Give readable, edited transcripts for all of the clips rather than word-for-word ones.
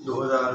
2000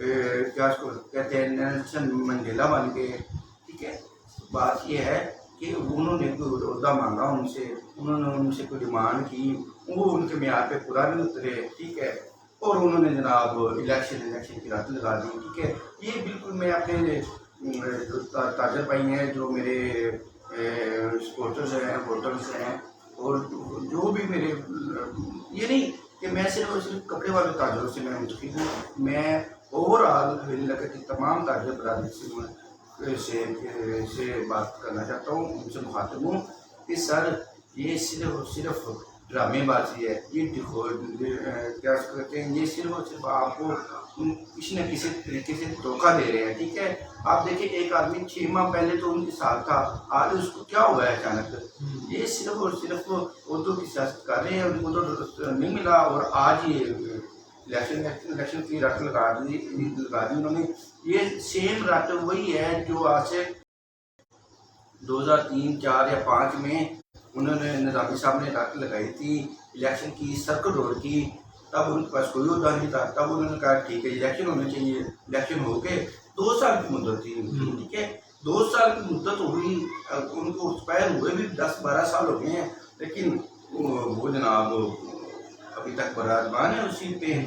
کیا اس کو کہتے ہیں نیلسن منڈیلا بن گئے. ٹھیک ہے. بات یہ ہے کہ انہوں نے کوئی عہدہ مانگا ان سے، انہوں نے ان سے کوئی ڈیمانڈ کی، وہ ان کے معیار پہ پورا نہیں اترے. ٹھیک ہے. اور انہوں نے جناب الیکشن کی رات لگا دی. ٹھیک ہے. یہ بالکل میں اپنے جو تاجر بھائی ہیں، جو میرے سپورٹرز ہیں، ووٹرز ہیں، اور جو بھی میرے، یہ نہیں کہ میں صرف کپڑے والے تاجروں سے میں منتخب ہوں، میں اوور آل علاقے کی تمام تاجر برادری سے بات کرنا چاہتا ہوں، ان سے مخاطب ہوں کہ سر یہ صرف ڈرامے بازی ہے، یہ کیا کہتے ہیں، یہ صرف آپ کو کسی نہ کسی طریقے سے دھوکہ دے رہے ہیں. ٹھیک ہے. آپ دیکھیں ایک آدمی 6 ماہ پہلے تو ان کے ساتھ تھا، آج اس کو کیا ہوا ہے اچانک. یہ صرف اور صرف اردو کی سیاست کر رہے ہیں، ان کو تو نہیں ملا، اور آج یہ الیکشن کی رٹ لگا دی انہوں نے. یہ سیم رٹ وہی ہے جو آج سے 2003، 4 یا 5 میں انہوں نے نظامی صاحب نے رٹ لگائی تھی الیکشن کی، سرکل روڈ کی. تب ان کے پاس کوئی عہدہ نہیں تھا، تب انہوں نے کہا ٹھیک ہے الیکشن ہونے چاہیے. الیکشن ہو کے 2 سال کی مدت تھی. ٹھیک ہے. 2 سال کی مدت ہوئی، ان کو ایکسپائر ہوئے بھی 10-12 سال ہو گئے ہیں، لیکن وہ جناب ابھی تک براجمان ہے اسی پہ.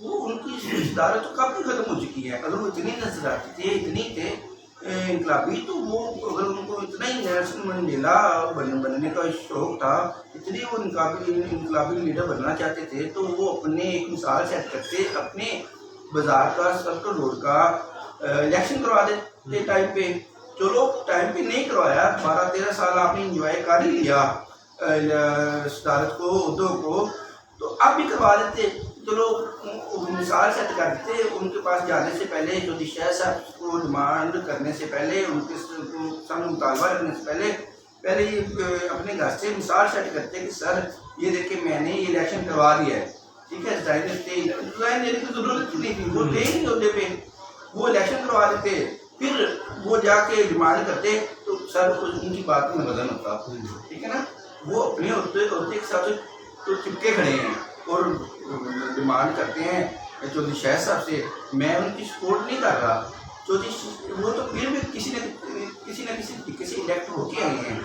وہ ان کی صدارت تو کافی ختم ہو چکی ہے. اگر وہ اتنی نظراتی تھے، اتنی تھے انقلابی، تو وہ اگر ان کو اتنا ہی نیلسن منڈیلا بننے کا شوق تھا، اتنی وہ انقلابی لیڈر بننا چاہتے تھے، تو وہ اپنے ایک مثال سیٹ کرتے، اپنے بازار کا، سرکل روڈ کا الیکشن کروا دیتے ٹائم پہ. چلو ٹائم پہ نہیں کروایا، 12-13 سال آپ نے انجوائے کر ہی لیا صدارت کو، عہدوں کو، تو اب بھی کروا دیتے. چلو مثال سیٹ کر دیتے. ان کے پاس جانے سے پہلے، جو شاہ صاحب کو ڈیمانڈ کرنے سے پہلے، ان کے سامنے مطالبہ رکھنے سے پہلے یہ اپنے گھر سے مثال سیٹ کرتے کہ سر یہ دیکھیں میں نے یہ الیکشن کروا دیا ہے. ٹھیک ہے. ڈیزائن دینے کی ضرورت نہیں تھی، وہ دے ہی نہیں عہدے پہ، وہ الیکشن کروا دیتے. پھر وہ جا کے ڈیمانڈ کرتے تو سر ان کی بات میں بدل ہوتا. ٹھیک ہے نا. وہ اپنے عہدے کے ساتھ تو چپکے کھڑے ہیں اور ڈیمانڈ کرتے ہیں چودھری شاہ صاحب سے. میں ان کی سپورٹ نہیں کر رہا. وہ تو پھر بھی کسی نہ کسی طریقے سے الیکٹ ہو کے آئے ہیں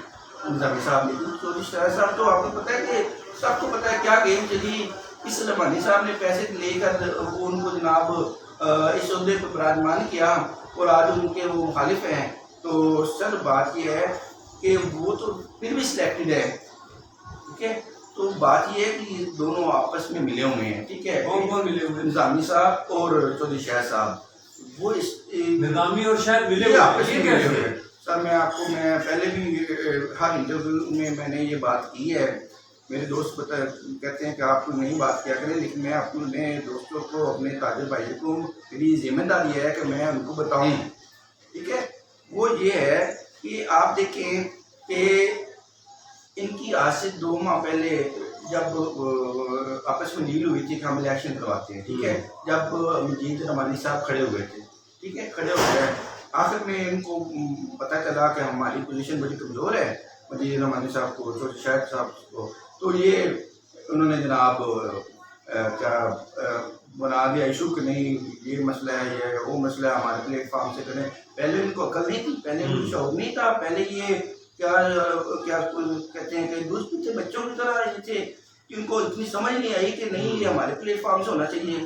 نظامی صاحب. لیکن چودھری شاہ صاحب تو آپ کو پتہ ہے کہ سب کو پتہ ہے کیا گیم چلی. اس رحمانی صاحب نے پیسے لے کر وہ ان کو جناب اس عہدے پہ براجمان کیا، اور آج ان کے وہ مخالف ہیں. تو سر بات یہ ہے کہ وہ تو پھر بھی سلیکٹڈ ہے. ٹھیک ہے. تو بات یہ ہے کہ دونوں آپس میں ملے ہوئے ہیں. ٹھیک ہے. کون ملے ہوئے؟ نظامی صاحب اور چودھری شاہ صاحب. وہ نظامی اور شاید ملے ہوئے. سر میں پہلے بھی ہر انٹرویو میں نے یہ بات کی ہے. میرے دوست کہتے ہیں کہ آپ کو نہیں بات کیا کریں، لیکن میں اپنے دوستوں کو، اپنے تاجر بھائیوں کو، میری ذمہ داری ہے کہ میں ان کو بتاؤں. ٹھیک ہے. وہ یہ ہے کہ آپ دیکھیں کہ ان کی آج سے 2 ماہ پہلے جب آپس میں ڈیل ہوئی تھی کہ ہم الیکشن کرواتے ہیں. ٹھیک ہے. جب مجید رحمانی صاحب کھڑے ہوئے تھے. ٹھیک ہے. کھڑے ہو گئے. آخر میں ان کو پتہ چلا کہ ہماری پوزیشن بڑی کمزور ہے مجید رحمانی صاحب کو، چودھری شاہ صاحب کو. تو یہ انہوں نے جناب کیا بنا دیا ایشو کہ نہیں یہ مسئلہ ہے، یہ وہ مسئلہ ہے، ہمارے پلیٹ فارم سے کریں. پہلے ان کو عقل نہیں تھی، پہلے ان کو شعور نہیں تھا. پہلے یہ کیا کہتے ہیں کہ دوست تھے، بچوں کی طرح رہتے تھے. ان کو اتنی سمجھ نہیں آئی کہ نہیں یہ ہمارے پلیٹ فارم سے ہونا چاہیے.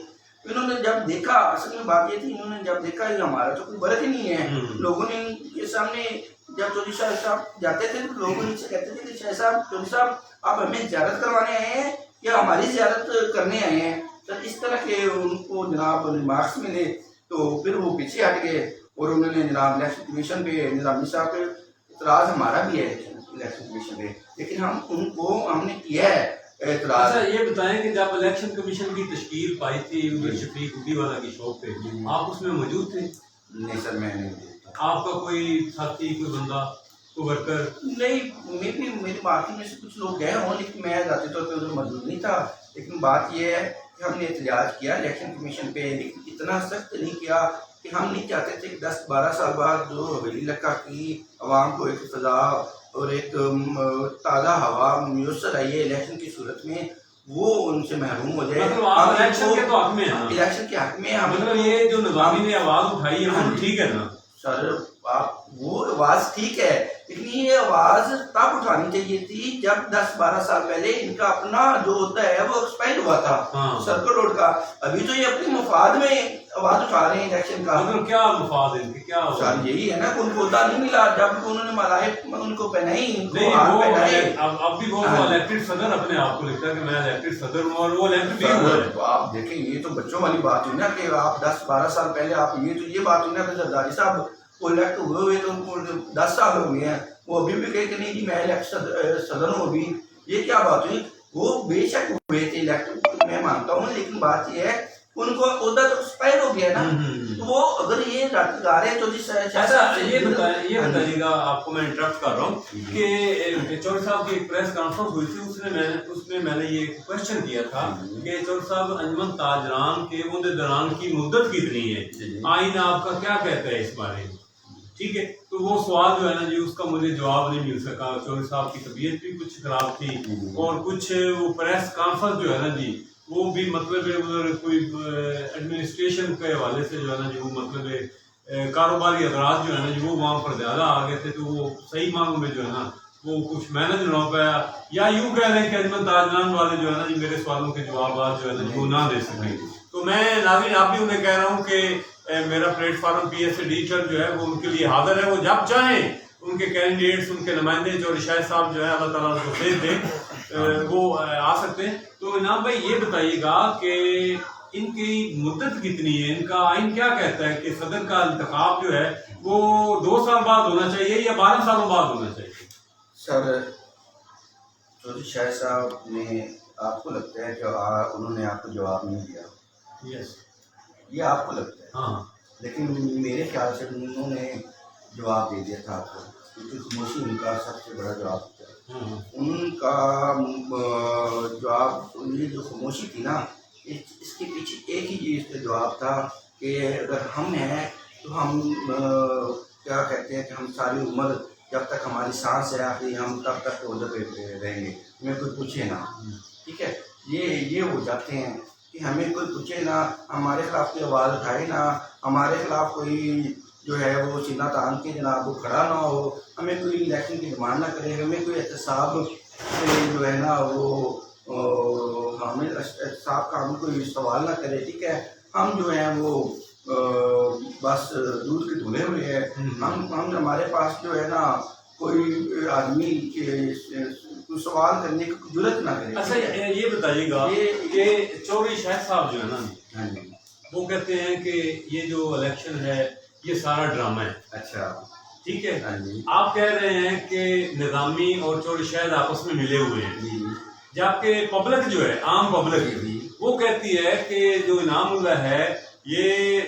انہوں نے جب دیکھا، اصل میں بات یہ تھی، انہوں نے جب دیکھا کہ ہمارا تو کوئی برق ہی نہیں ہے. لوگوں نے ان کے سامنے جب چودھری شاہ صاحب جاتے تھے تو لوگ ان سے کہتے تھے کہ شاہ صاحب، چودھری صاحب آپ ہمیں زیارت کروانے آئے ہیں یا ہماری زیارت کرنے آئے ہیں؟ تو اس طرح کے ان کو جناب ریمارکس ملے. تو پھر وہ پیچھے ہٹ گئے اور انہوں نے جناب الیکشن کمیشن پہ، نظامی صاحب پہ اعتراض ہمارا بھی ہے الیکشن کمیشن پہ، لیکن ہم نے کیا ہے اعتراض. اچھا یہ بتائیں کہ جب الیکشن کمیشن کی تشکیل پائی تھی شفیق گڈی والا کی شاپ پہ، آپ اس میں موجود تھے؟ نہیں سر، میں نہیں. آپ کا کوئی ساتھی، کوئی بندہ، کوئی ورکر؟ نہیں، میری پارٹی میں سے کچھ لوگ گئے ہوں، لیکن میں ذاتی طور پہ ادھر موجود نہیں تھا. لیکن بات یہ ہے کہ ہم نے احتجاج کیا الیکشن کمیشن پہ، لیکن اتنا سخت نہیں کیا کہ ہم نہیں چاہتے تھے کہ 10-12 سال بعد جو حویلی علاقہ کی عوام کو ایک فضا اور ایک تازہ ہوا میسر آئی ہے الیکشن کی صورت میں، وہ ان سے محروم ہو جائے. مطلب آپ الیکشن کے تو حق میں ہیں نا؟ الیکشن کے حق میں. مطلب یہ جو نظامی نے آواز اٹھائی ہے وہ ٹھیک ہے نا سر؟ آپ وہ آواز ٹھیک ہے لیکن یہ آواز تب اٹھانی چاہیے تھی جب 10-12 سال پہلے ان کا اپنا جو ہوتا ہے وہ ایکسپائر ہوا تھا سرکل روڈ کا. ابھی تو یہ اپنی مفاد میں آواز اٹھا رہے ہیں الیکشن کا. مطلب کیا مفاد ہے کیا سر یہی ہے نا کہ ان کو عہدہ نہیں ملا جب انہوں نے ملائب ان کو پہنائی ان کو نہیں. ہار وہ پہنائے. اب بھی وہ الیکٹڈ صدر اپنے آپ کو لکھتا ہے کہ میں الیکٹڈ صدر ہوں اور وہ الیکٹڈ بھی ہوا ہے. آپ دیکھیں یہ تو بچوں والی بات ہوئی نا کہ آپ 10-12 سال پہلے آپ یہ بات ہوئی نا کہ زرداری صاحب وہ الیکٹ ہوئے تو 10 سال ہو گئے ہیں. وہ ابھی بھی کہتے نہیں جی میں الیکٹ صدر ہوں ابھی. یہ کیا بات ہوئی؟ وہ بے شک ہوئے تھے الیکٹ میں مانتا ہوں لیکن بات یہ ہے ان کو عہدہ تو ایکسپائر ہو گیا نا. تو وہ اگر یہ گا رہے تو یہ بتائیے گا آپ کو میں انٹرپٹ کر رہا ہوں کہ چودھری صاحب کی ایک پریس کانفرنس ہوئی تھی اس میں میں نے یہ کوشچن کیا تھا کہ چودھری صاحب انجمن تاجران کے وہ دوران کی مدت کتنی ہے؟ آئین آپ کا کیا کہتا ہے اس بارے میں؟ ٹھیک ہے تو وہ سوال جو ہے نا جی اس کا مجھے جواب نہیں مل سکا. چودھری صاحب کی طبیعت بھی کچھ خراب تھی اور کچھ وہ پریس کانفرنس جو ہے نا جی وہ بھی مطلب کوئی ایڈمنسٹریشن کے حوالے سے جو ہے نا جی وہ مطلب کاروباری حضرات جو ہے نا جی وہ وہاں پر زیادہ آ گئے تھے تو وہ صحیح معنوں میں جو ہے نا وہ کچھ مینج نہ ہو پایا. یا یوں کہہ رہے ہیں کہ انجمن تاجران والے جو ہے نا جی میرے سوالوں کے جوابات جو ہے نا جی وہ نہ دے سکیں. تو میں ناظرین آپ بھی انہیں کہہ رہا ہوں کہ میرا plate form P S a digital جو ہے وہ ان کے لیے حاضر ہے. وہ جب چاہیں ان کے کینڈیڈیٹس ان کے نمائندے جو شاہد صاحب جو ہے اللہ تعالیٰ کو بھیج دیں وہ آ سکتے ہیں. تو انعام بھائی یہ بتائیے گا کہ ان کی مدت کتنی ہے؟ ان کا آئین کیا کہتا ہے کہ صدر کا انتخاب جو ہے وہ 2 سال بعد ہونا چاہیے یا 12 سالوں بعد ہونا چاہیے؟ سر چودھری شاہد صاحب نے آپ کو لگتا ہے کہ انہوں نے آپ کو جواب نہیں دیا؟ یس یہ آپ کو لگتا ہے. ہاں لیکن میرے خیال سے انہوں نے جواب دے دیا تھا آپ کو کیونکہ خاموشی ان کا سب سے بڑا جواب تھا. ان کا جواب یہ جو خاموشی تھی نا اس کے پیچھے ایک ہی چیز کا جواب تھا کہ اگر ہم ہیں تو ہم کیا کہتے ہیں کہ ہم ساری عمر جب تک ہماری سانس ہے آخری ہم تب تک عہدے پہ رہیں گے. ہمیں کوئی پوچھے نا. ٹھیک ہے یہ ہو جاتے ہیں کہ ہمیں کوئی پوچھے نہ, ہمارے خلاف کوئی آواز اٹھائے نہ, ہمارے خلاف کوئی جو ہے وہ سینہ تان کے جناب وہ کھڑا نہ ہو, ہمیں کوئی الیکشن کی ڈیمانڈ نہ کرے, ہمیں کوئی احتساب سے جو ہے نا وہ ہمیں احتساب کا ہم کوئی سوال نہ کرے. ٹھیک ہے ہم جو ہیں وہ بس دودھ کے دھلے ہوئے ہیں. ہم ہمارے پاس جو ہے نا کوئی آدمی کوئی سوال کرنے کی ضرورت نہ کرے. اچھا یہ بتائیے گا کہ چودھری شاہد صاحب جو ہے نا وہ کہتے ہیں کہ یہ جو الیکشن ہے یہ سارا ڈرامہ ہے. اچھا ٹھیک ہے آپ کہہ رہے ہیں کہ نظامی اور چودھری شاہد آپس میں ملے ہوئے ہیں, جبکہ پبلک جو ہے عام پبلک وہ کہتی ہے کہ جو انعام اللہ ہے یہ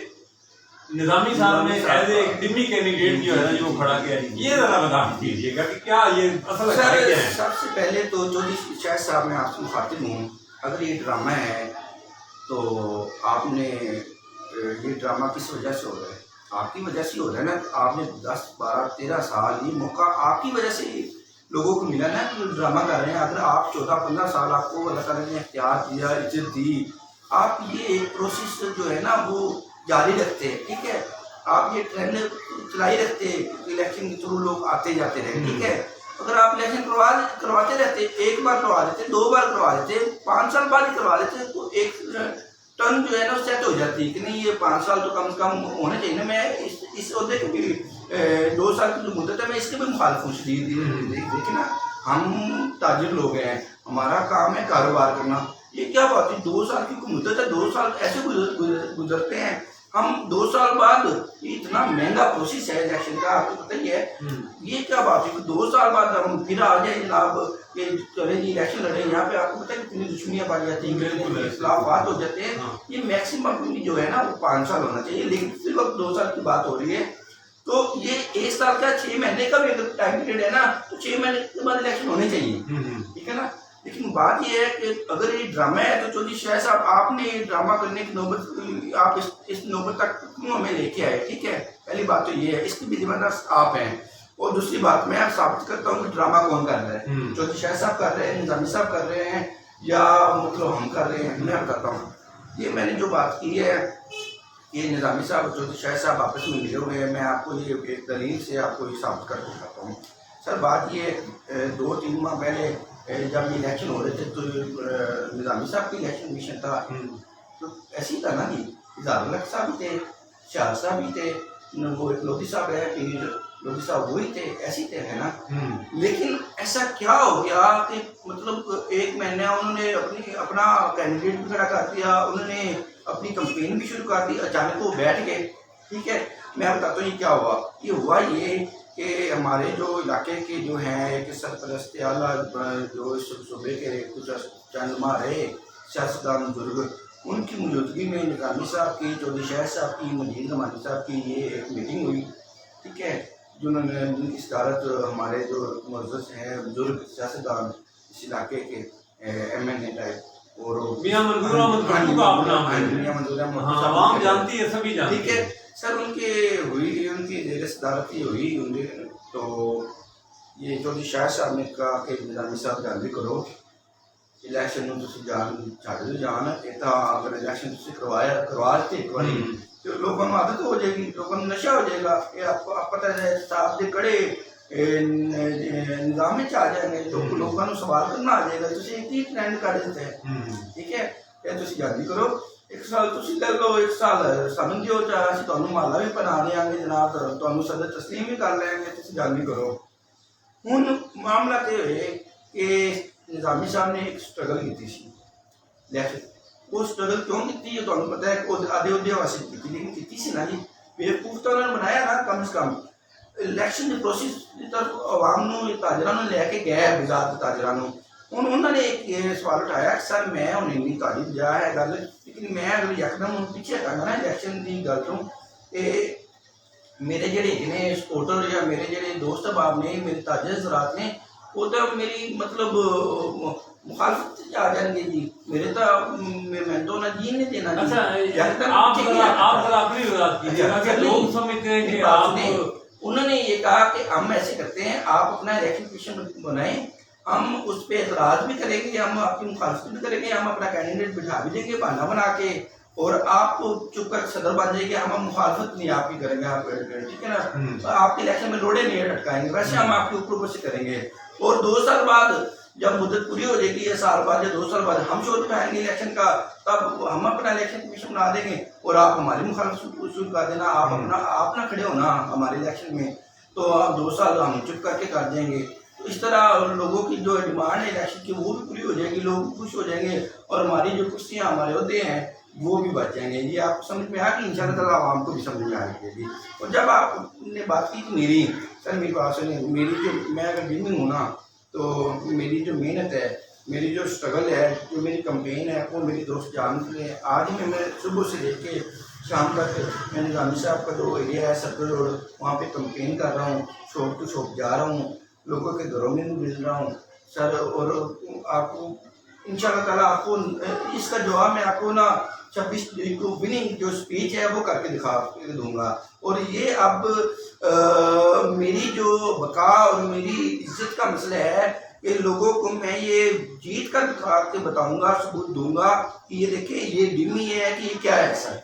نظامی صاحب نے ایز اے ڈمی کینڈیڈیٹ جو ہے نا جو کھڑا کیا ہے. یہ ذرا وضاحت کیجیے گا کہ کیا یہ اصل کیا ہے. سب سے پہلے تو چودھری شاہد صاحب میں آپ سے مخاطب ہوں, اگر یہ ڈرامہ ہے تو آپ نے یہ ڈرامہ کس وجہ سے ہو رہا ہے؟ آپ کی وجہ سے ہو رہا ہے نا. آپ نے 10 12 13 سال یہ موقع آپ کی وجہ سے لوگوں کو ملا نا کہ ڈرامہ کر رہے ہیں. اگر آپ 14 15 سال آپ کو اللہ تعالیٰ نے اختیار دیا, عزت دی, آپ یہ پروسیس جو ہے نا وہ جاری رکھتے ہیں. ٹھیک ہے آپ یہ ٹرینڈ چلائی رکھتے الیکشن کے تھرو لوگ آتے جاتے رہے. ٹھیک ہے اگر آپ الیکشن کرواتے رہتے, ایک بار کروا دیتے, 2 بار کروا دیتے, 5 سال بعد ہی کروا دیتے تو ایک ٹرن جو ہے نا سیٹ ہو جاتی کہ نہیں یہ 5 سال تو کم سے کم ہونے چاہیے نا. میں اس عہدے کی بھی 2 سال کی جو مدت ہے میں اس کے بھی مخالف ہوں شدید. دیکھیں نا ہم تاجر لوگ ہیں, ہمارا کام ہے کاروبار کرنا. یہ کیا بات ہے 2 سال کی مدت ہے, 2 سال ایسے گزرتے ہیں. ہم 2 سال بعد یہ اتنا مہنگا پروسیس ہے الیکشن کا, آپ کو پتہ ہی ہے. یہ کیا بات ہے کہ 2 سال بعد ہم پھر آ جائیں جناب کہ چلیں جی الیکشن لڑیں. یہاں پہ آپ کو پتہ ہے کتنی دشمنیاں پائی جاتی ہیں, اختلافات ہو جاتے ہیں. یہ میکسیمم جو ہے نا وہ 5 سال ہونا چاہیے, لیکن پھر وقت 2 سال کی بات ہو رہی ہے. تو یہ 1 سال کا 6 مہینے کا بھی اگر ٹائم پیریڈ ہے نا تو 6 مہینے کے بعد الیکشن ہونے چاہیے. ٹھیک ہے نا. لیکن بات یہ ہے کہ اگر یہ ڈرامہ ہے تو چودھری شاہد صاحب آپ نے یہ ڈرامہ کرنے کی نوبت آپ اس نوبت تک کیوں ہمیں لے کے آئے. ٹھیک ہے پہلی بات تو یہ ہے, اس کی بھی ذمہ دار آپ ہیں. اور دوسری بات میں آپ ثابت کرتا ہوں کہ ڈرامہ کون کر رہا ہے. چودھری شاہد صاحب کر رہے ہیں, نظامی صاحب کر رہے ہیں, یا مطلب ہم کر رہے ہیں. میں بتاتا ہوں یہ میں نے جو بات کی ہے کہ نظامی صاحب چودھری شاہد صاحب آپس میں ملے ہوئے ہیں. میں آپ کو یہ ایک دلیل سے آپ کو یہ ثابت کر دکھاتا ہوں. سر بات یہ 2-3 ماہ پہلے جب الیکشن ہو رہے تھے تو نظامی صاحب کی الیکشن کمیشن تھا تو ایسی تھا نا جی. اظہار الحق صاحب بھی تھے, شاہ صاحب بھی تھے, وہ ایک لودھی صاحب ہے پیر لودھی صاحب وہی تھے, ایسے ہی تھے ہے نا. لیکن ایسا کیا ہو گیا کہ مطلب 1 مہینہ انہوں نے اپنا کینڈیڈیٹ بھی کھڑا کر دیا, انہوں نے اپنی کمپین بھی شروع کر دی, اچانک وہ بیٹھ گئے. ٹھیک ہے, میں بتاتا ہوں یہ کیا ہوا. یہ ہوا یہ کہ ہمارے جو علاقے کے جو ہیں ایک سرپرست اعلیٰ جو اس صوبے کے کچھ چند ماہ رہے سیاستدان بزرگ, ان کی موجودگی میں نظامی صاحب کی, چودھری شاہد صاحب کی, مجید نعمانی صاحب کی یہ ایک میٹنگ ہوئی. ٹھیک ہے, جنہوں نے جن کی صدارت ہمارے جو معزز ہیں بزرگ سیاستدان اس علاقے کے ایم این اے ٹائپ اور میاں منظور احمد بھٹو کا آپ نام ہے, میاں منظور احمد عوام جانتی ہے, سبھی جانتی ہے. ٹھیک ہے سر, ان کے ہوئی ان کی زیر صدارتی ہوئی ان کی. تو یہ چودھری شاہد صاحب نے کہا کہ نظامی صاحب جلدی کرو الیکشن میں تسی جان چھڈ دو جان ایتا اگر الیکشن تسی کروا دیتے ایک باری تو لوگوں کو عادت ہو جائے گی, لوگوں کو نشہ ہو جائے گا. یہ آپ کو پتہ ہے صاحب دے کڑے نظام میں آ جائیں گے تو لوگوں کو سوال کرنا آ جائے گا. تسی ایک ہی ٹرینڈ کر دیتے ہیں. ٹھیک ہے, یہ تسی جلدی کرو, 1 سال تسی لے لو, 1 سال سانوں دیو, چاہے اسی تانوں محلہ بھی بنا دیں گے جناب, تانوں صدر تسلیم بھی کر لیں گے, تسی جلدی کرو. ہن معاملہ یہ ہوئے کہ نظامی صاحب نے ایک سٹرگل کی سی لیکن وہ سٹرگل کیوں کی ہے تمہیں پتہ ہے کہ آدھے عہدے واسطے کی, لیکن کی سی نا جی بیوقوف تو انہوں نے بنایا نا. کم از کم الیکشن کے پروسیس کی طرف عوام نو تاجران نو لے کے گئے, بزاد تاجران نو. ہن انہوں نے ایک سوال اٹھایا کہ سر میں ہن انی تاری بجا ہے گل, لیکن میں اگر یکدم پیچھے ہٹاں نا الیکشن کی گل تو میرے جڑے نے سپورٹر یا میرے جڑے دوست احباب نے, میرے تاجر حضرات نے, وہ تو میری مطلب مخالفت آ جائیں گے جی. میرے تو میں تو نہ جی نہیں دینا. اچھا آپ ذرا اپنی وضاحت کیجیے گا کہ لوگ سمجھتے ہیں کہ آپ, انہوں نے یہ کہا کہ ہم ایسے کرتے ہیں, آپ اپنا الیکشن کمیشن بنائیں, ہم اس پہ اعتراض بھی کریں گے, ہم آپ کی مخالفت بھی کریں گے, ہم اپنا کینڈیڈیٹ بٹھا بھی دیں گے بہانہ بنا کے, اور آپ چپ کر صدر بن جائے گے, ہم مخالفت نہیں آپ کی کریں گے. آپ ٹھیک ہے نا, آپ کے الیکشن میں روڑے نہیں لٹکائیں گے, ویسے ہم آپ کے اوپر سے کریں گے. اور 2 سال بعد جب مدت پوری ہو جائے گی, 1 سال بعد یا 2 سال بعد ہم شور اٹھائیں گے الیکشن کا, تب ہم اپنا الیکشن کمیشن بنا دیں گے اور آپ ہماری مخالفت شروع کر دینا. آپ نہ کھڑے ہونا ہمارے الیکشن میں, تو آپ 2 سال ہم چپ کر کے کر دیں گے. تو اس طرح لوگوں کی جو ڈیمانڈ ہے الیکشن کی وہ بھی پوری ہو جائے گی, لوگ خوش ہو جائیں گے, اور ہماری جو کرسیاں ہمارے عہدے ہیں وہ بھی بچ جائیں گے. یہ آپ کو سمجھ میں آیا کہ انشاءاللہ تعالیٰ عوام کو بھی سمجھ میں آئے گی. اور جب آپ نے بات کی کہ میری سر میری بات سنیں, میری جو میں اگر ڈیمنگ ہوں نا تو میری جو محنت ہے, میری جو سٹرگل ہے, جو میری کمپین ہے, وہ میری دوست جانتے ہیں. آج میں صبح سے لے کے شام تک میں نظامی صاحب کا جو ایریا ہے سرکل روڈ, وہاں پہ کمپین کر رہا ہوں, شاپ ٹو شاپ جا رہا ہوں, لوگوں کے گھروں میں بھی مل رہا ہوں سر. اور آپ کو انشاءاللہ تعالیٰ آپ کو اس کا جواب میں آپ کو نا 26 کو وننگ جو اسپیچ ہے وہ کر کے دکھا دوں گا. اور یہ اب میری جو بقا اور میری عزت کا مسئلہ ہے کہ لوگوں کو میں یہ جیت کر دکھا کے بتاؤں گا, ثبوت دوں گا کہ یہ دیکھیں یہ ڈمی ہے کہ یہ کیا ہے سر.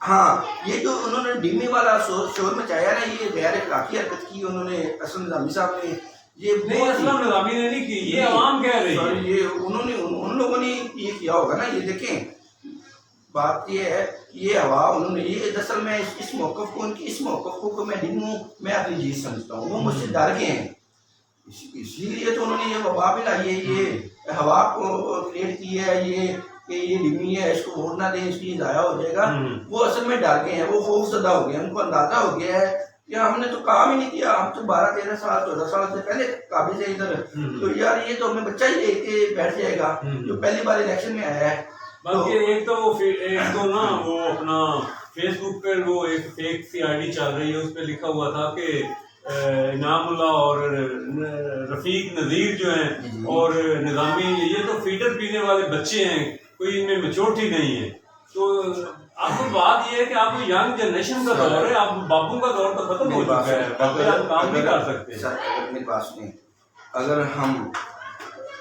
ہاں, یہ جو انہوں نے ڈمی والا شور مچایا نا, یہ غیر اخلاقی حرکت کی انہوں نے اسلم نظامی صاحب نے. یہ نہیں, اسلم نظامی نے نہیں کی, یہ عوام کہہ رہی ہے. یہ انہوں نے ان لوگوں نے یہ کیا ہوگا نا. یہ دیکھیں بات یہ ہے, یہ ہوا انہوں نے یہ دراصل میں اس موقف کو, ان کی اس موقف کو میں ڈموں میں اپنی جیت سمجھتا ہوں. وہ مجھ سے ڈر گئے ہیں, اسی لیے تو انہوں نے یہ وبا بھی لائی ہے, یہ ہوا کو کریٹ کی ہے, یہ کہ یہ ڈمی ہے, اس کو ووٹ نہ دیں, اس کی ضائع ہو جائے گا. وہ اصل میں ڈر گئے ہیں, وہ خوف زدہ ہو گئے ہیں, ان کو اندازہ ہو گیا ہے کہ ہم نے تو کام ہی نہیں کیا, ہم تو 12-13 سال 14 سال سے پہلے قابل سے ادھر, تو یار یہ تو ہمیں بچہ ہی لے کے بیٹھ جائے گا جو پہلی بار الیکشن میں آیا ہے. بلکہ ایک تو نا وہ اپنا فیس بک پر وہ ایک فیک سی آئی ڈی چل رہی ہے, اس پہ لکھا ہوا تھا کہ انعام اللہ اور رفیق نذیر جو ہیں اور نظامی, یہ تو فیڈر پینے والے بچے ہیں, کوئی ان میں میچورٹی نہیں ہے. تو آپ کو بات یہ ہے کہ آپ کو ینگ جنریشن کا دور ہے, آپ باپوں کا دور تو ختم ہو چکا ہے, باپے آپ کام نہیں کر سکتے. سر میری بات سنیں, اگر ہم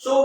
100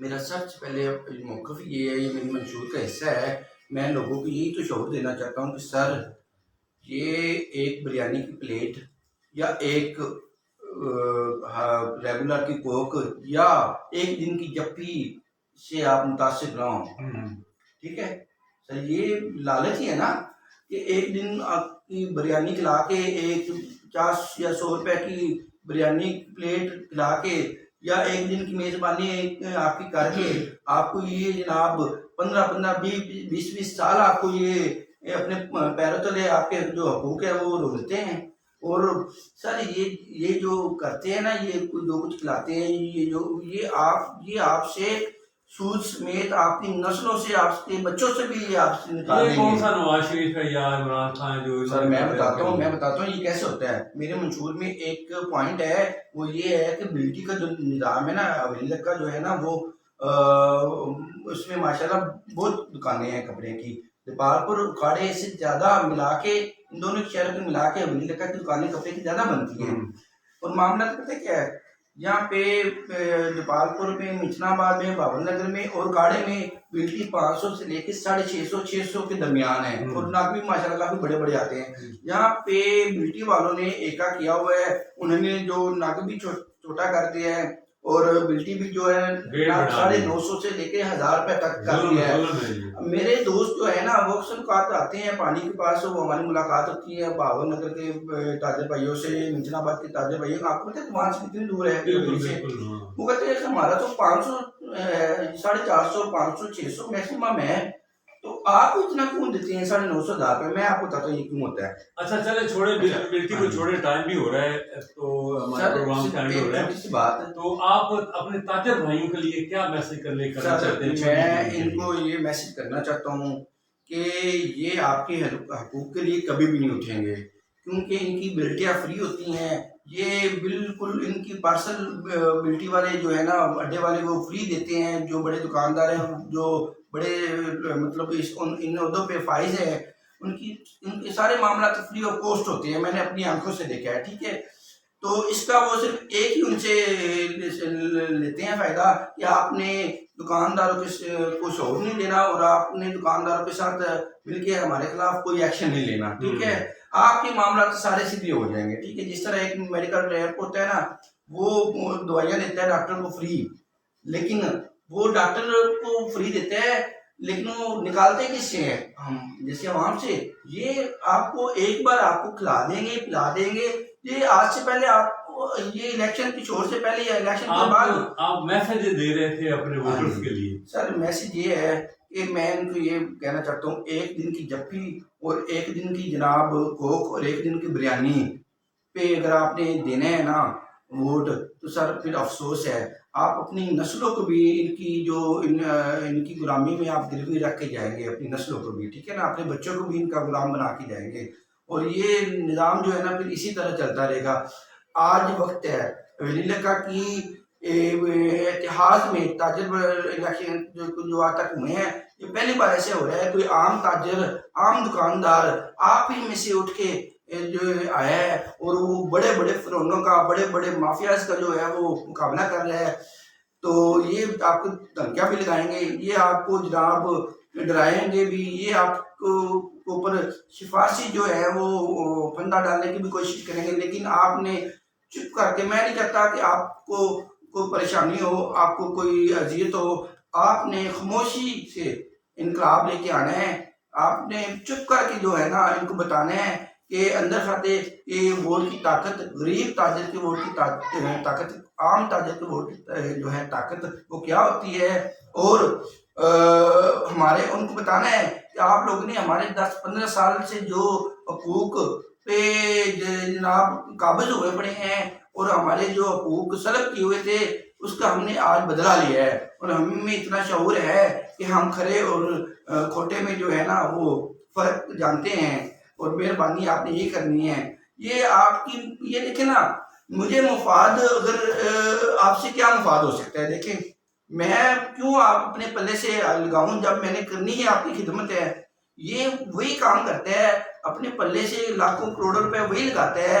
میرا سب سے پہلے موقف یہ ہے، یہ میری منشور کا حصہ ہے، میں لوگوں کو یہی تو شعور دینا چاہتا ہوں کہ سر یہ ایک بریانی کی پلیٹ یا ایک ریگولر کی کوک یا ایک دن کی جپی سے آپ متاثر نہ ہوں، ٹھیک ہے سر؟ یہ لالچ ہی ہے نا کہ ایک دن آپ کی بریانی کھلا کے، ایک 50 یا 100 روپے کی بریانی پلیٹ کھلا کے یا ایک دن کی میزبانی آپ کی کر کے آپ کو یہ جناب 15 20 سال آپ کو یہ اپنے پیروں تلے آپ کے جو حقوق ہے وہ رولتے ہیں۔ اور سر یہ جو کرتے ہیں نا، یہ جو کچھ کھلاتے ہیں، یہ آپ سے سود سمیت آپ کی نسلوں سے، آپ کے بچوں سے بھی یہ آپ سے نکال دیں گے۔ یہ کون سا نواز شریف ہے یا عمران خان جو سر میں بتاتا ہوں یہ کیسے ہوتا ہے۔ میرے منشور میں ایک پوائنٹ ہے، وہ یہ ہے کہ بلٹی کا جو نظام ہے نا، حویلی کا جو ہے نا، وہ اس میں ماشاءاللہ بہت دکانیں ہیں کپڑے کی، دیپالپور اکھاڑے سے زیادہ ملا کے، ان دونوں شہروں کو ملا کے حویلی کی دکانیں کپڑے کی زیادہ بنتی ہیں۔ اور معاملہ پتہ کیا ہے، یہاں پہ دیپالپور میں، مچنا آباد میں، بابر نگر میں اور اکھاڑے میں بلٹی 500 سے لے کے 650 600 کے درمیان ہے، اور نگ بھی ماشاءاللہ کافی بڑے بڑے آتے ہیں۔ یہاں پہ بلٹی والوں نے ایکا کیا ہوا ہے، انہوں نے جو نگ بھی چھوٹا کر دیا ہے اور بلٹی بھی جو ہے 950 سے لے کے 1000 روپے تک کر دیا ہے۔ میرے دوست جو ہے نا، وہ اکثر اوقات آتے ہیں پانی کے پاس، وہ ہماری ملاقات ہوتی ہے بابر نگر کے تاجر بھائیوں سے، منچنا آباد کے تاجر بھائیوں، آپ کو پتہ ہے وہاں سے کتنی دور ہے؟ وہ کہتے ہیں ہمارا تو 500 450 500 600 میکسیمم ہے، تو آپ اتنا کیوں دیتے ہیں 950 1000 روپے؟ میں آپ کو بتاتا ہوں یہ کیوں ہوتا ہے۔ اچھا چلے چھوڑے، بلٹی کو چھوڑے، ٹائم بھی ہو رہا ہے تو ہمارا پروگرام ٹائم ہو رہا ہے، بات ہے تو آپ اپنے تاجر بھائیوں کے لیے کیا میسج کرنا چاہتے ہیں؟ میں ان کو یہ میسج کرنا چاہتا ہوں کہ یہ آپ کے حقوق کے لیے کبھی بھی نہیں اٹھیں گے، کیونکہ ان کی بلٹیاں فری ہوتی ہیں، یہ بالکل ان کی پارسل بلٹی والے جو ہے نا، اڈے والے، وہ فری دیتے ہیں، جو بڑے دکاندار ہیں، جو بڑے مطلب ان عہدوں پہ فائز ہیں، ان کے سارے معاملات فری آف کاسٹ ہوتے ہیں، میں نے اپنی آنکھوں سے دیکھا ہے، ٹھیک ہے؟ تو اس کا وہ صرف ایک ہی ان سے لیتے ہیں فائدہ کہ آپ نے دکانداروں کو شعور نہیں دینا، اور آپ نے دکانداروں کے ساتھ مل کے ہمارے خلاف کوئی ایکشن نہیں لینا، ٹھیک ہے؟ آپ کے معاملات سارے سیدھے ہو جائیں گے، ٹھیک ہے؟ جس طرح ایک میڈیکل ریپ ہوتا ہے نا، وہ دوائیاں دیتا ہے ڈاکٹر کو فری، لیکن وہ ڈاکٹر کو فری دیتا ہے، لیکن وہ نکالتے کس سے ہیں؟ ہم جیسے عوام سے۔ یہ آپ کو ایک بار آپ کو کھلا دیں گے، پلا دیں گے، یہ آج سے پہلے آپ یہ الیکشن کی چھوڑ سے پہلے یا الیکشن کے بعد آپ میسج دے رہے تھے اپنے ووٹرز کے لیے۔ سر میسج یہ ہے کہ میں ان کو یہ کہنا چاہتا ہوں، ایک دن کی جپی اور ایک دن کی جناب کوک اور ایک دن کی بریانی پہ اگر آپ نے دینا ہے نا ووٹ، تو سر پھر افسوس ہے، آپ اپنی نسلوں کو بھی ان کی جو ان کی غلامی میں آپ گروی رکھ کے جائیں گے، اپنی نسلوں کو بھی، ٹھیک ہے نا؟ اپنے بچوں کو بھی ان کا غلام بنا کے جائیں گے، اور یہ نظام جو ہے نا پھر اسی طرح چلتا رہے گا۔ آج وقت ہے حویلی علاقہ کی اتحاد میں تاجر الیکشن جو آج تک ہوئے ہیں، یہ پہلی بار ایسے ہو رہا ہے، کوئی عام تاجر، عام دکاندار آپ ہی میں سے اٹھ کے جو آیا ہے، اور وہ بڑے بڑے فرونوں کا، بڑے بڑے مافیاز کا جو ہے وہ مقابلہ کر رہا ہے، تو یہ آپ کو دھمکیاں بھی لگائیں گے، یہ آپ کو جناب ڈرائیں گے بھی، یہ آپ کو اوپر سفارشی جو ہے وہ پھندہ ڈالنے کی بھی کوشش کریں گے، لیکن آپ نے چپ کر کے، میں نہیں چاہتا کہ آپ کو کوئی پریشانی ہو، آپ کو کوئی اذیت ہو، آپ نے خاموشی سے انقلاب لے کے آنا ہے، آپ نے چپ کر کے جو ہے نا ان کو بتانا ہے کہ اندر خاتے یہ ووٹ کی طاقت، غریب تاجر کے ووٹ کی طاقت، عام تاجر کے ووٹ کی جو ہے طاقت وہ کیا ہوتی ہے، اور ہمارے ان کو بتانا ہے کہ آپ لوگوں نے ہمارے 10-15 سال سے جو حقوق پہ جناب قابض ہوئے پڑے ہیں، اور ہمارے جو حقوق سلب کیے ہوئے تھے، اس کا ہم نے آج بدلہ لیا ہے، اور ہم میں اتنا شعور ہے کہ ہم کھرے اور کھوٹے میں جو ہے نا وہ فرق جانتے ہیں، اور مہربانی آپ نے یہ کرنی ہے۔ یہ آپ کی یہ دیکھیں نا، مجھے مفاد، اگر آپ سے کیا مفاد ہو سکتا ہے؟ دیکھیں میں کیوں آپ اپنے پلے سے لگاؤں، جب میں نے کرنی ہے آپ کی خدمت ہے۔ یہ وہی کام کرتا ہے، اپنے پلے سے لاکھوں کروڑوں روپے وہی لگاتا ہے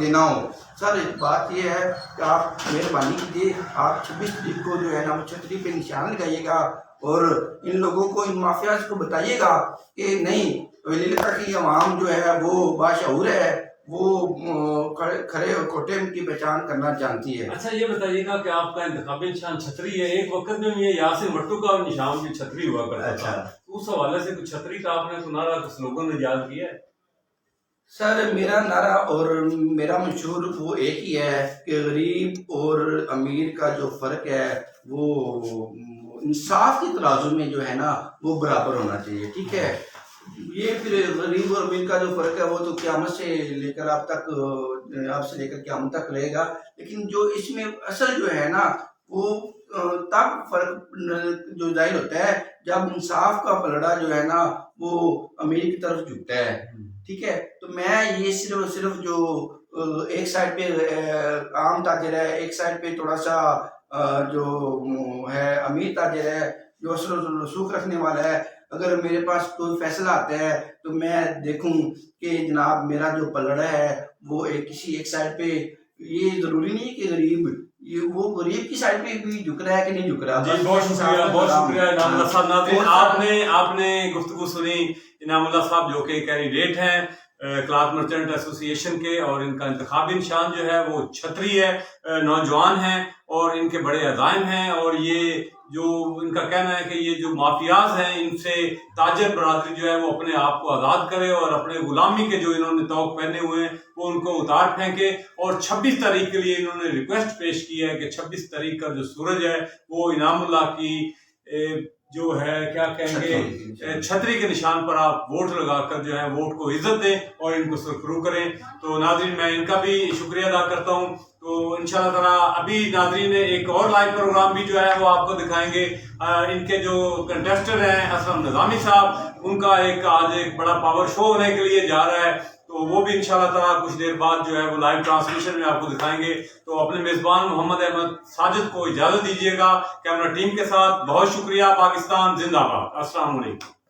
دینا ہو۔ سر بات یہ ہے کہ آپ مہربانی کیجیے، آپ 26 تاریخ کو جو ہے نا وہ چھتری پہ نشان لگائیے گا اور ان لوگوں کو، ان مافیاز کو بتائیے گا کہ نہیں، ولی لتا کی عوام جو ہے وہ باشعور ہے، وہ کھڑے اور کھوٹے کی پہچان کرنا جانتی ہے۔ اچھا یہ بتائیے گا کہ آپ کا انتخابی نشان چھتری ہے، ایک وقت میں یہ یاسر بھٹو کا نشان بھی چھتری ہوا کرتا تھا، اس حوالے سے کچھ چھتری کا آپ نے کوئی نعرہ کچھ لوگوں نے یاد کیا ہے؟ سر میرا نعرہ اور میرا منشور وہ ایک ہی ہے کہ غریب اور امیر کا جو فرق ہے وہ انصاف کے ترازو میں جو ہے نا وہ برابر ہونا چاہیے، ٹھیک ہے۔ یہ پھر غریب اور امیر کا جو فرق ہے وہ تو قیامت سے لے کر آپ تک، آپ سے لے کر قیامت تک رہے گا، لیکن جو اس میں اصل جو ہے نا وہ تب فرق جو ظاہر ہوتا ہے جب انصاف کا پلڑا جو ہے نا وہ امیر کی طرف جھکتا ہے، ٹھیک ہے۔ تو میں یہ صرف جو ایک سائڈ پہ عام تاجر ہے، ایک سائڈ پہ تھوڑا سا جو ہے امیر تاجر ہے، جو اثر و رسوخ رکھنے والا ہے، اگر میرے پاس کوئی فیصلہ آتا ہے تو میں دیکھوں کہ جناب میرا جو پلڑا ہے وہ کسی ایک سائڈ پہ، یہ ضروری نہیں کہ غریب، وہ غریب کی سائڈ پہ بھی جھک رہا ہے کہ نہیں جھک رہا۔ جی بہت شکریہ، بہت شکریہ انعام اللہ صاحب۔ ناظرین آپ نے گفتگو سنی انعام اللہ صاحب جو کہ کینڈیڈیٹ ہیں کلاتھ مرچنٹ ایسوسی ایشن کے، اور ان کا انتخابی نشان جو ہے وہ چھتری ہے، نوجوان ہیں اور ان کے بڑے عزائم ہیں، اور یہ جو ان کا کہنا ہے کہ یہ جو مافیاز ہیں ان سے تاجر برادری جو ہے وہ اپنے آپ کو آزاد کرے اور اپنے غلامی کے جو انہوں نے طوق پہنے ہوئے ہیں وہ ان کو اتار پھینکے، اور 26 تاریخ کے لیے انہوں نے ریکویسٹ پیش کی ہے کہ 26 تاریخ کا جو سورج ہے وہ انعام اللہ کی جو ہے کیا کہیں گے چھتری کے نشان پر آپ ووٹ لگا کر جو ہے ووٹ کو عزت دیں اور ان کو سرخرو کریں۔ تو ناظرین میں ان کا بھی شکریہ ادا کرتا ہوں۔ تو انشاءاللہ تعالیٰ ابھی ناظرین ایک اور لائیو پروگرام بھی جو ہے وہ آپ کو دکھائیں گے، ان کے جو کنٹیسٹر ہیں اسلم نظامی صاحب، ان کا آج ایک بڑا پاور شو ہونے کے لیے جا رہا ہے، تو وہ بھی انشاءاللہ تعالیٰ کچھ دیر بعد جو ہے وہ لائیو ٹرانسمیشن میں آپ کو دکھائیں گے۔ تو اپنے میزبان محمد احمد ساجد کو اجازت دیجیے گا کیمرہ ٹیم کے ساتھ۔ بہت شکریہ، پاکستان زندہ باد، السلام علیکم۔